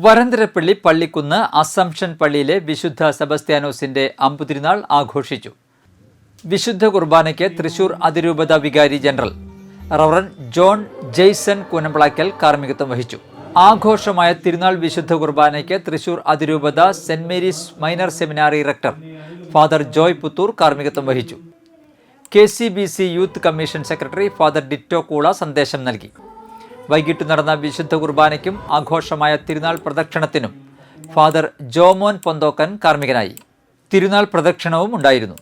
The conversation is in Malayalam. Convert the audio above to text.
വരന്തരപ്പള്ളി പള്ളിക്കുന്ന് അസംഷൻ പള്ളിയിലെ വിശുദ്ധ സെബസ്ത്യാനോസിന്റെ അമ്പുതിരുനാൾ ആഘോഷിച്ചു. വിശുദ്ധ കുർബാനയ്ക്ക് തൃശൂർ അതിരൂപത വികാരി general reverend John Jaison Koonamplackal കാർമ്മികത്വം വഹിച്ചു. ആഘോഷമായ തിരുനാൾ വിശുദ്ധ കുർബാനയ്ക്ക് തൃശൂർ അതിരൂപത saint Mary's minor seminary rector father Joy Puthur കാർമ്മികത്വം വഹിച്ചു. KCBC youth commission secretary father Ditto Koola സന്ദേശം നൽകി. വൈകിട്ട് നടന്ന വിശുദ്ധ കുർബാനയ്ക്കും ആഘോഷമായ തിരുനാൾ പ്രദക്ഷിണത്തിനും ഫാദർ ജോമോൻ പൊന്തോക്കൻ കാർമ്മികനായി. തിരുനാൾ പ്രദക്ഷിണവും ഉണ്ടായിരുന്നു.